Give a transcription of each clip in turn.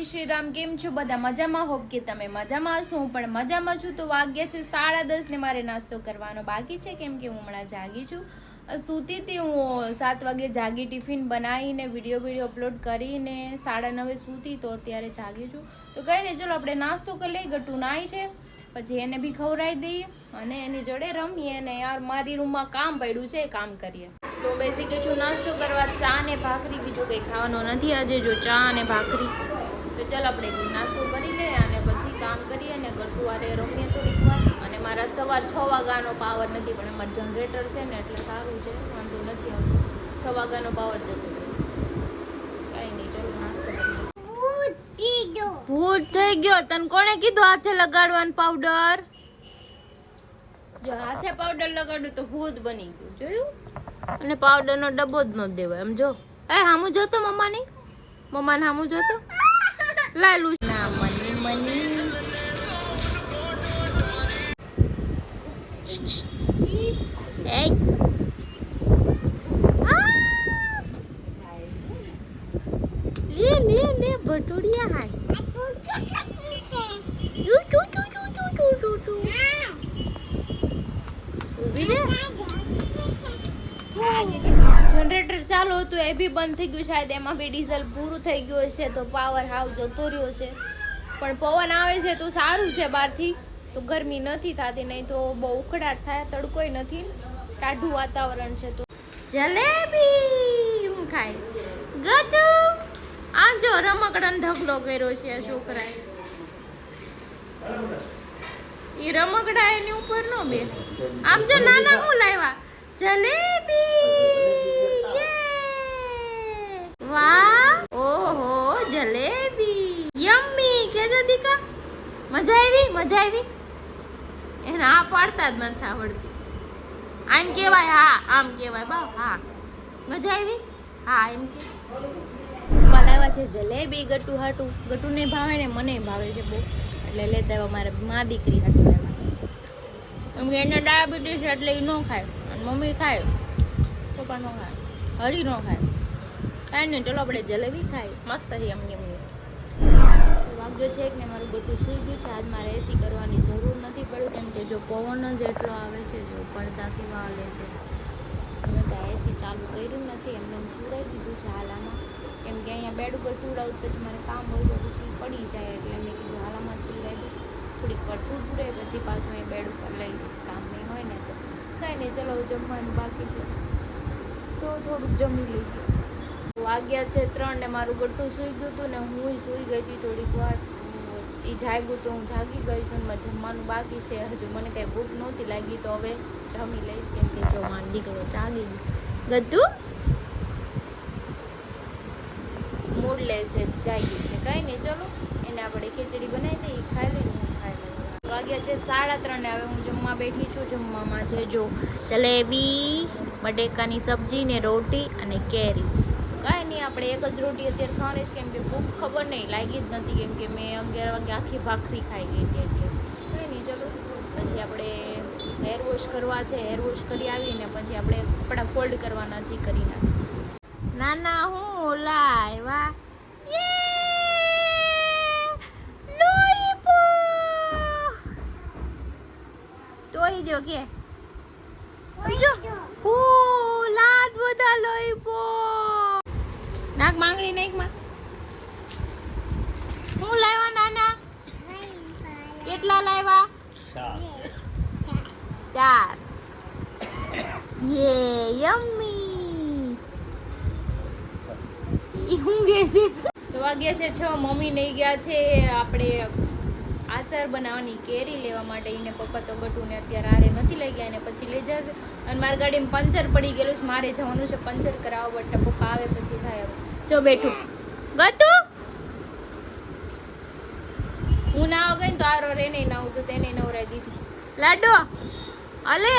શ્રી રામ. કેમ છો બધા? મજામાં? હોપ કે તમે મજામાં હશો. હું પણ મજામાં છું. તો વાગ્યા છે 10:30 ને મારે નાસ્તો કરવાનો બાકી છે, કેમ કે હું હમણાં જાગી છું. સૂતી હતી હું 7 વાગે જાગી, ટિફિન બનાવીને વિડીયો અપલોડ કરીને 9:30 સૂતી, તો અત્યારે જાગી છું. તો કંઈ નહીં, ચલો આપણે નાસ્તો કરી લઈએ. ગટુ નાઈ છે, પછી એને બી ખવડાવી દઈએ અને એની જોડે રમીએ. અને યાર મારી રૂમમાં કામ પડ્યું છે, કામ કરીએ. તો બેસી ગઈ છું નાસ્તો કરવા. ચા ને ભાખરી, બીજું કંઈ ખાવાનું નથી આજે, જો ચા અને ભાખરી. તો ચાલ આપણે નાસ્તો કરી લઈએ અને પછી કામ કરીએ અને ગટુવારે રમીએ થોડીક વાર. અને મારા સવાર 6 વાગ્યાનો પાવર નથી, પણ અમારું જનરેટર છે ને એટલે સારું છે, વાંધો નથી આવતો. 6 વાગ્યાનો પાવર જતો રહે છે. કાંઈ નહીં, ચલો નાસ્તો કરીએ. ભૂત થઈ ગયો. તને કોણે કીધું હાથે લગાડવાનું પાવડર? જો હાથે પાવડર લગાડ્યું તો ભૂત બની ગયું, જોયું? અને પાવડર નો ડબ્બો જ ન દેવાય, એમ જો. હામું જોતો મમ્માની, મમ્માને હામું જોતો. લાયલું ના મની મની. એ લે બટુડિયા હાય. યુ ચુ ચુ ચુ ચુ ચુ ચુ ચુ. ઉભી રે. જનરેટર ચાલુ હતું, એ બી બંધ થઈ ગયું. શાયદ એમાં બી ડીઝલ પૂરું થઈ ગયું હશે, તો પાવર હાવ જતો રહ્યો છે. પણ પવન આવે છે તો સારું છે, બહારથી તો ગરમી નથી થતી, નહીં તો બહુ ઉકળાટ થાય. તડકોય નથી, ટાઢું વાતાવરણ છે. તો જલેબી હું ખાય ગટુ. આ જો રમકડાનો ઢગલો કર્યો છે આ છોકરાએ. એ રમકડા એની ઉપર નો બે. આમ જો નાના હું લાવ્યા જલેબી. વાહ, ઓહો જલેબી યમ્મી. કેજો દીકા, મજા આવી? એને આ પાડતા જ નથી આવડતી. આમ કેવાય હા, આમ કેવાય બાપ. હા મજા આવી, હા એમ કે. લાવ્યા છે જલેબી ગટુ હાટું. ગટુ ને ભાવે ને મને ભાવે છે બહુ, એટલે લેતા આવ્યા મારે મા દીકરી હાટું લેવા. એમ કે એને ડાયાબિટીસ એટલે એ ન ખાય, અને મમ્મી ખાય, પપ્પા ન ખાય, હરી ન ખાય. કાંઈ નહીં, ચલો આપણે જલેબી ખાઈ. મસ્ત છે એમની. વાગ્યો છે કે ને મારું ગટુ સૂઈ ગયું છે. આજ મારે એસી કરવાની જરૂર નથી પડ્યું, કેમ કે જો પવન જ એટલો આવે છે, જો પડદા કેવા હાલે છે. મેં કાંઈ એસી ચાલુ કર્યું નથી, એમને સુડાવી દીધું છે હાલામાં. કેમ કે અહીંયા બેડ ઉપર સુડાવું પછી મારે કામ હોય તો પછી પડી જાય, એટલે મેં કીધું હાલામાં સુડાવી દઉં. થોડીક વાર સૂતું રહે, પછી પાછું એ બેડ ઉપર લઈ દઈશ, કામ નહીં હોય ને તો. કાંઈ નહીં, ચલો જમવાનું બાકી છે તો થોડુંક જમી લઈએ. વાગ્યા છે 3 ને મારું ગટુ સૂઈ ગયું હતું ને હું સૂઈ ગઈ હતી થોડીક વાર. એ જાગ્યું તો હું જાગી ગઈ છું. જમવાનું બાકી છે હજુ. મને કંઈ ભૂખ નહોતી લાગી, તો હવે જમી લઈશ, કેમ કે જો મારો દીકરો જાગી ગયો. ગટુ મૂડ લેશે, જાગી છે. કાંઈ નહીં, ચલો એને આપણે ખીચડી બનાવી દઈએ, ખાઈ લઈને હું ખાઈ લઉં. વાગ્યા છે 3:30 ને હવે હું જમવા બેઠી છું. જમવામાં છે જો જલેબી, બટેકાની સબ્જી ને રોટી અને કેરી. કાંઈ નહીં, આપણે એક જ રોટી અત્યારે ખાવાની છે, કેમ કે ભૂખ ખબર નહીં લાગી જ નથી, કેમ કે મેં 11 વાગે આખી ભાખરી ખાઈ ગઈ હતી. એટલે કાંઈ નહીં, ચલો પછી આપણે હેર વોશ કરવા છે. હેર વોશ કરી આવીને પછી આપણે કપડાં ફોલ્ડ કરવાના છે, કરી નાખીએ. નાના હું લાવ્યા તોય જો કે ઓ લાદ બધા લોઈપો. નાક માંગડી નાકમાં હું લાવ્યા નાના? કેટલા લાવ્યા? 4. યે યમ્મી. હું કે છે તો વાગ્યા છે 6. મમ્મી લઈ ગયા છે આપણે આચાર બનાવવાની કેરી લેવા માટે. એને પપ્પા તો ગટુને અત્યારે આરે નથી લઈ ગયા, અને પછી લઈ જશે. અને મારી ગાડીમાં પંચર પડી ગયેલું છે, મારે જવાનું છે પંચર કરાવવા. બટ પપ્પા આવે પછી થાય. જો બેઠું ગટુ. હું ના ગઈ ને તો આરો રે નહીં નાવું, તો તેને નવરાઈ દીધી. લાડો અલે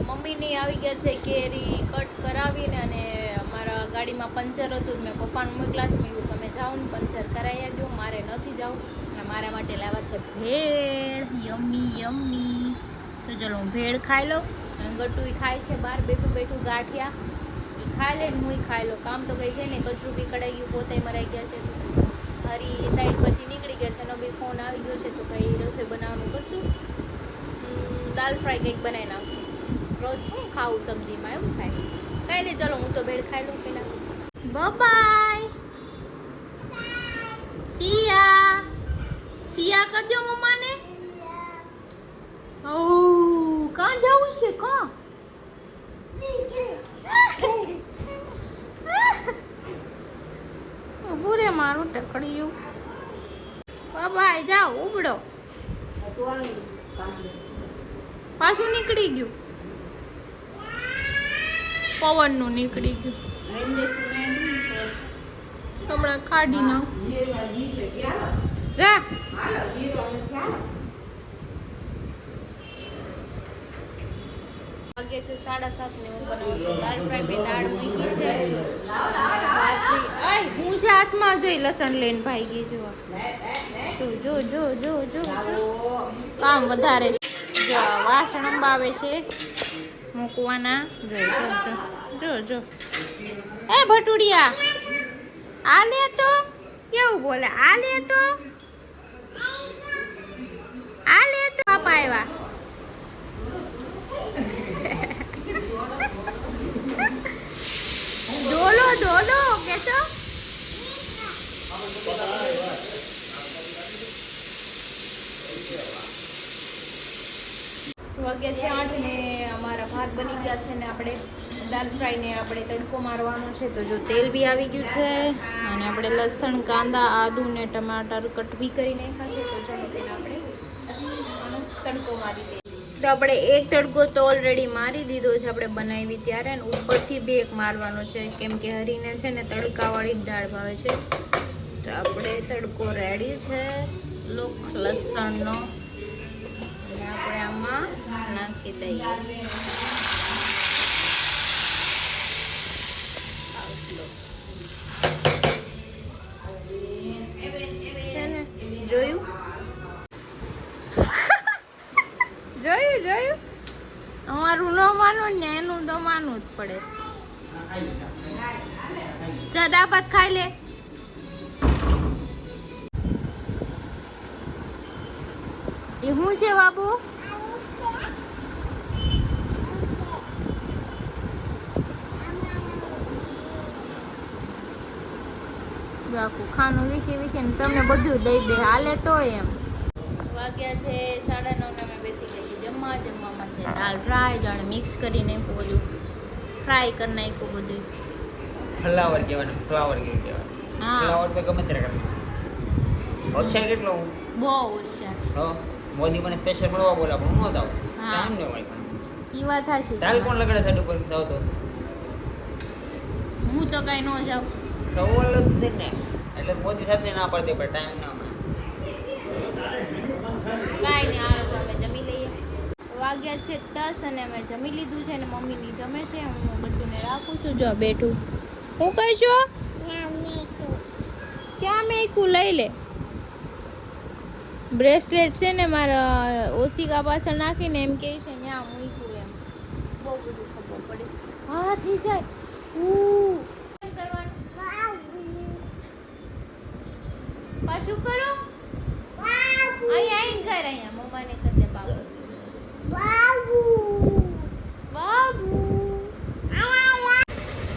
મમ્મીની આવી ગયા છે કેરી કટ કરાવીને, અને મારા ગાડીમાં પંચર હતું. મેં પપ્પાને મોકલા છે, મેં કીધું તમે જાઓ ને પંચર કરાવી આવજો, મારે નથી જવું. અને મારા માટે લાવ્યા છે ભેળ. Yummy yummy. તો ચલો હું ભેળ ખાઈ લઉં. અને ગટુ ખાય છે બહાર બેઠું ગાંઠિયા. એ ખાઈ લે ને હું ખાઈ લઉં. કામ તો કંઈ છે ને, કચરું બી કઢાઈ ગયું, પોતે મરાઈ ગયા છે. હરી સાઈડ પરથી નીકળી ગયા છે. એનો બી ફોન આવી ગયો છે તો કંઈ રસોઈ બનાવવાનું કરશું. દાલ ફ્રાય કંઈક બનાવી નાખશું. રોજ શું ખાવું સબ્જીમાં એવું થાય. કાંઈ નહીં, ચલો હું તો ભેળ ખાઈ લઉં પહેલાં. બાય સિયા સિયા કરજો મમ્માને. ઓ કાં જવું છે કાં? ઉભું રે મારું ટકડિયું. બાય જાઓ ઉબડો. પાછું નીકળી ગયું. પવનનું નીકળી ગયું. હમણાં કાઢી નાખ. જા વાગે છે 7:30 ને હું બનાવું દાળ ફ્રાય બે દાળ મૂકી છે. હું છે હાથમાં જોઈ લસણ લઈને ભાગી જોવા. જો જો જો જો જો કામ વધારે. જો વાસણ અંબાવે છે મૂકવાના. જો જો જો એ ભટુડિયા આ લે તો કેવું બોલે. આ લે તો આ લે તો પાપા આવ્યા. ડોલો ડોલો કેસો વાગ્યા છે 8 ને અમારા ભાત બની ગયા છે ને આપણે દાલ ફ્રાય ને આપણે તડકો મારવાનો છે. તો જો તેલ બી આવી ગયું છે અને આપણે લસણ કાંદા આદુ ને ટમાટર કટ બી કરી નાખ્યા છે. તો ચાલો તેને આપણે આનો તડકો મારી દઈએ. તો આપણે એક તડકો તો ઓલરેડી મારી દીધો છે આપણે બનાવી ત્યારે. અને ઉપરથી બી એક મારવાનો છે કેમ કે હરીને છે ને તડકાવાળી જ દાળ ભાવે છે. તો આપણે તડકો રેડી છે લોક લસણનો અને આપણે આમાં નાખી દઈએ. છે ને જોયું જોયું જોયું. અમારું ન માનવું ને એનું તો માનવું જ પડે. સદા ભાત ખાઈ લે. એ શું છે બાબુ? આખું ખાનું વીખી વીખી ને તમને બધું દઈ દે હાલે તો એમ. વાગ્યા છે 9:30 ને અમે બેસી ગઈ છીએ જમવામાં છે દાલ ફ્રાય. જાણે મિક્સ કરી નાખ્યું બધું, ફ્રાય કરી નાખ્યું બધું. ફ્લાવર કહેવાનું, ફ્લાવર કેવું કહેવાય. ફ્લાવર તો ગમે ત્યારે કરવાનું. હોશિયાર કેટલો બહુ હોશિયાર. હો મોદી મને સ્પેશિયલ મળવા બોલા પણ હું નહોતો આવું. ટાઈમ ન હોય. ઈ વાત હાચી. દાલ કોણ લગડે સાઈડ ઉપર જાવ તો હું તો કઈ ન જાઉં. સવાલ જ ને એટલે મોદી સાથે ના પડતી પણ ટાઈમ ના મળે. કાંઈ નહીં, હાલો તો અમે જમી લઈએ. વાગ્યા છે 10 અને અમે જમી લીધું છે અને મમ્મીની જમે છે. હું બધુંને રાખું છું. જો બેઠું હું કહીશું ક્યાં મેકું લઈ લે. બ્રેસલેટ છે ને મારા ઓશિકા પાછળ નાખીને એમ કહે છે ત્યાં મૂક્યું એમ. બહુ બધું ખબર પડે છે. હા થઈ જાય. પાછું કરો. અહીંયા આવીને કર. અહીંયા મમ્માને કરતે બાબુ બાબુ.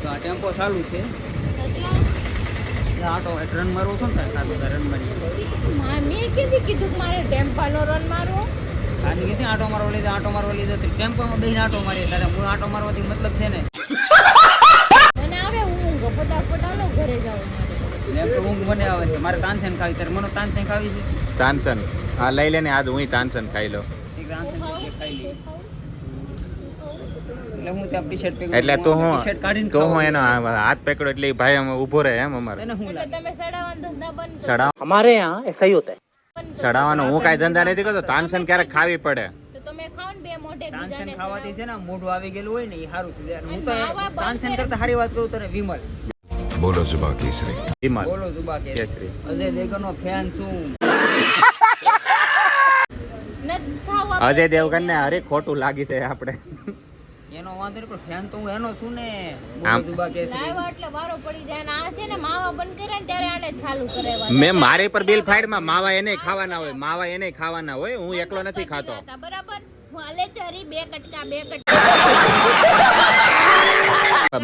તો આ ટેમ્પો ચાલુ છે. આટો રન મારવો છો ને સાદું રન મારી. મેં કીધું કે મારે ટેમ્પાનો રન મારવો. આની કીધી આટો મારવા લીધો ટેમ્પોમાં બેહીને આટો મારી. તારે હું આટો મારવાથી મતલબ છે ને. મને આવે ઊંઘ ફટાફટ આલો ઘરે જાવ. એમ તો ઊંઘ મને આવે છે. મારે તાનસેન ખાવી. તારે મને તાનસેન ખાવી છે. તાનસન હા લઈ લે ને. આજ હું તાનસન ખાઈ લો. એક તાનસેન ખાઈ લઈએ. એટલે હું ત્યાં ટી-શર્ટ પહેરું. એટલે તો હું ટી-શર્ટ કાઢીને તો હું એનો હાથ પકડો એટલે ઈ ભાઈ અમે ઊભો રહે એમ અમારે. એને હું એટલે લાગે તમે સડાવાના ધંધા બંધ કરો. સડાવ हमारे यहाँ ऐसा ही होता है. સડાવવાનો હું કાંઈ ધંધા નથી કરતો. તાનસન ક્યારેક ખાવી પડે. તો તમે ખાઓ ને બે મોઢે તાનસેન બીજાને ખાવાથી છે ને મોઢું આવી ગયેલું હોય ને એ સારું છે. હું તો અને માવા બંધ તાનસેન કરે. કરતા સારી વાત કરું તને વિમલ. બોલો જુબા કેસરી. વિમલ બોલો જુબા કેસરી. અજય દેવગનનો ફેન છું. નથી ખાવા. અજય દેવગન ને હરે ખોટું લાગી છે આપણે. એનો વાંધો નહીં, પણ ફેન તો હું એનો છું ને. આમ. બોલો જુબા કેસરી. લાવ્યા એટલે વારો પડી જાય અને આ છે ને માવા બંધ કરે ને ત્યારે આને ચાલુ કરાવ્યા. મેં મારી પર બિલ ફાઈડમાં માવા એને ખાવાના હોય, માવા એને ખાવાના હોય, હું એકલો નથી ખાતો. બરાબર હું આલે ચરી બે કટકા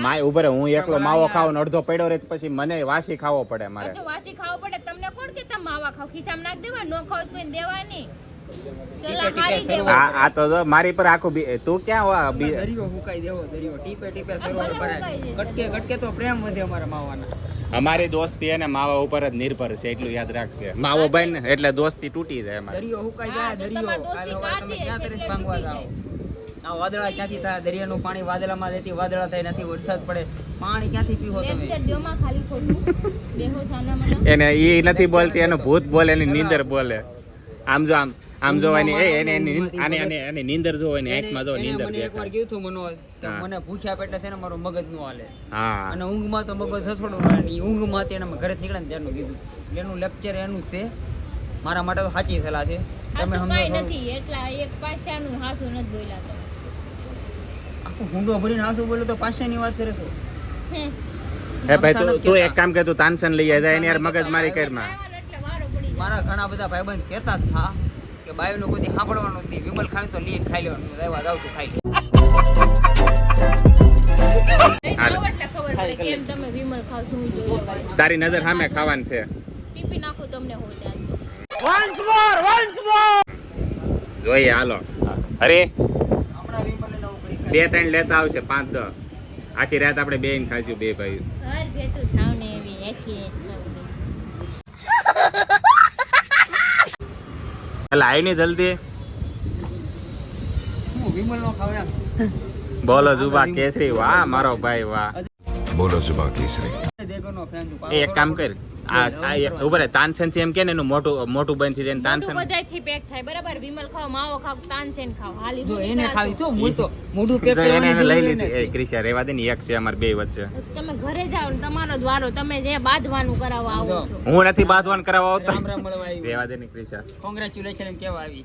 માય ઉભરે હું એકલો માવો ખાવ ને અડધો પડ્યો રહે તો પછી મને વાસી ખાવો પડે મારે. તો વાસી ખાવો પડે. તમને કોણ કે તમે માવા ખાવ? ખિસ્સામાં નાખ દેવા, નો ખાવ તો કોઈને દેવા નહીં. ચલા હારી દેવા. આ તો જો મારી પર આખું તું ક્યાં દરિયો હુકાઈ દેવો, દરિયો ટીપે ટીપે સરોવર ભરાય. ગટકે ગટકે તો પ્રેમ વધે અમારા માવાના. અમારી દોસ્તી એને માવા ઉપર જ નિર્ભર છે, એટલું યાદ રાખશે. માવો ભાઈ ને એટલે દોસ્તી તૂટી જાય અમારી. દરિયો હુકાઈ જાય, હા, તો દરિયો. તમારી દોસ્તી કાલે તમે કાચી ક્યાં છે, તરફ એટલે ભાંગવા તૂટી જાઓ? આ વાદળા ક્યાંથી થાય? દરિયાનું પાણી વાદળામાં જતી વાદળા થાય, નથી વરસાદ પડે, પાણી ક્યાંથી પીવો તમે? લેક્ચર દ્યોમાં ખાલી ખોટું બેહો સાના મને. એને ઈ નથી બોલતી, એનો ભૂત બોલે, એની નીંદર બોલે. આમ જો આમ જોવાની એને એની નીંદર જો એની આંખમાં જો એને નીંદર મને એકવાર દેખાય. કીધું હતું મનોજ કે હા. મને ભૂખ્યા પેટે છે ને મારું મગજ નો હાલે, હા અને ઊંઘમાં તો મગજ હસોડું રહે. ઈ ઊંઘમાં તેને ઘરે નીકળે ને ત્યારનું કીધું. એનું લેક્ચર એનું જ છે, મારા માટે તો સાચી સલાહ છે. તમે હાચું સમજો કાંઈ છો? નથી. એટલા એક પાછાનું હાસું નથી બોલ્યા તમે. આખું હુંડો ભરીને હાસુ બોલો તો પાછળની વાત કરે છો. હે. હે ભાઈ તું એક કામ કર, તું તાનસન લઈ જાય એને યાર મગજ મારી કરમાં. આવ્યા ને એટલે વારો પડી જાય. મારા ઘણા બધા ભાઈબંધ કહેતા જ થા કે બાયુનું કોઈ દી સાંભળવાનું જ નહીં, વિમલ ખાય તો લઈને ખાઈ લેવાનું, રહેવા જાવ તો ખાઈ લે. લઈને આવો એટલે ખબર પડે કેમ તમે વિમલ ખાવ છો. હું જોઈ લઉં. તારી નજર સામે ખાવાનું છે. ટીપી નાખું તમને હો ત્યાં. જોઈએ હાલો. અરે હમણાં વિમલ એને ઉકળી 2-3 લેતા આવશે, 5-10 આખી રાત આપણે બેન ખાઈશું બે ભાઈ. ઘર ભેતું થાવ ને એવી એકી થાવની. એટલે આઈ ની જલ્દી હું વિમલ નો ખાવ એમ. બોલો જુબા કેસરી. વાહ મારો ભાઈ વાહ. बोलो जुबा केसरी દેગોનો ફેન તું. એ એક કામ કર, ઉભરે તાનસેન થી એમ કે ને એનું મોટું બંધ થઈ જાય તાનસેન. મોઢું બધાયથી પેક થાય બરાબર. વિમલ ખાવ, માવો ખાવ, તાનસેન ખાવ. હાલી જો બોલી એને જાતો. ખાવી તો હું તો મોઢું પેક એને કરવાની લઈ જરૂર લીધી. નથી. એ ક્રિશા રેવા દે ને, એક છે અમાર બે વચ્ચે. તમે ઘરે જાઓ ને તમારો જ વારો. તમે જે બાંધવાનું કરાવવા આવો છો. હું નથી બાંધવાન કરાવવા આવતો. રામ રામ મળવા આવી. રેવા દે ને ક્રિશા. કોંગ્રેચ્યુલેશન એમ કેવા આવી.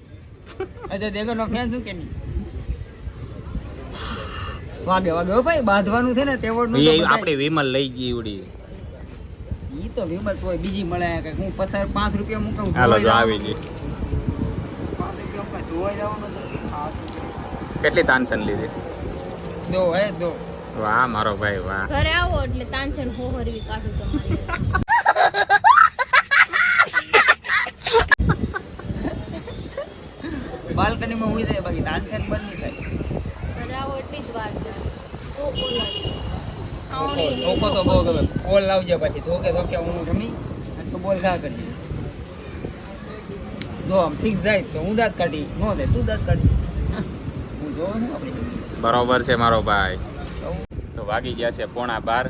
અજય દેગરનો ફેન છું કે નહીં? વાગે વાગે હો ભાઈ, બાંધવાનું છે ને તેવડનું તો એ બધાય. આપણી વિમલ લઈ ગઈ ઉડી. ઈ તો વિમલ તોય બીજી મળે કે હું 5 રૂપિયા મૂકું. હાલો જો આવી ગઈ. 5 રૂપિયા ઉપર ધોવાઈ જવાનું નથી. હા, કેટલી તાનસેન લીધી? દો હે દો. વાહ મારો ભાઈ વાહ. ઘરે આવો એટલે તાનસેન હોહરવી કાઢું તમારી. બાલ્કનીમાં હુઈ જાય, બાકી તાનસેન બંધ નહીં થાય. ઘરે આવો એટલી જ વાર છે. તો બોલો. આવડી ધોકો તો બહુ ગમે. બોલ લાવજે પછી. ધોકે ધોકે હું રમી અને તું બોલ ઘા કરી. જો આમ 6 જાય તો હું દાંત કાઢી, નો દે તું દાંત કાઢી. હું જોઉં છું આપણી. બરોબર છે મારો ભાઈ. તો વાગી ગયા છે 11:15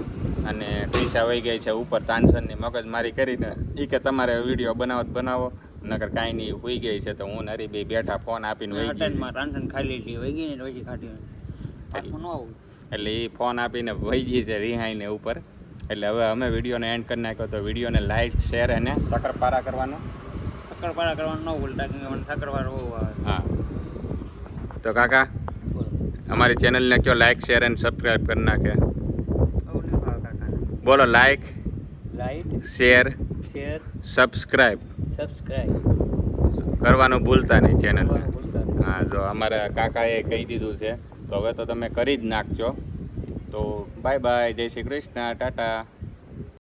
અને ક્રિશા વહી ગઈ છે ઉપર તાનસનની મગજમારી કરીને. ઈ કે તમારે વિડીયો બનાવો નકર કાંઈ નહીં. હોઈ ગઈ છે તો હું નરી બે બેઠા ફોન આપીને વહી ગઈ. અટેન્ડમાં રાંધણ ખાઈ લીધી, વહી ગઈ ને પછી ખાધી. પાછું ન આવું. એટલે એ ફોન આપીને વહી ગઈ છે રિહાઈને ઉપર. એટલે હવે અમે વિડીયોને એન્ડ કરી નાખ્યો. તો વિડીયોને લાઈક શેર અને સકરપારા કરવાનો. સક્કરપારા કરવાનું ન ભૂલતા, કે મને સક્કરપારા બહુ આવે. હા તો કાકા અમારી ચેનલને કયો લાઈક શેર અને સબસ્ક્રાઈબ કરી નાખે. બહુ નહીં ભાવ કાકા. બોલો like like share share subscribe subscribe કરવાનું ભૂલતા નહીં ચેનલને. ભૂલતા. હા જો અમારા કાકાએ કહી દીધું છે તો હવે તો તમે કરી જ નાખજો. તો બાય બાય, જય શ્રી કૃષ્ણ, ટાટા.